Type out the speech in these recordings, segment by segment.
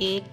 1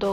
2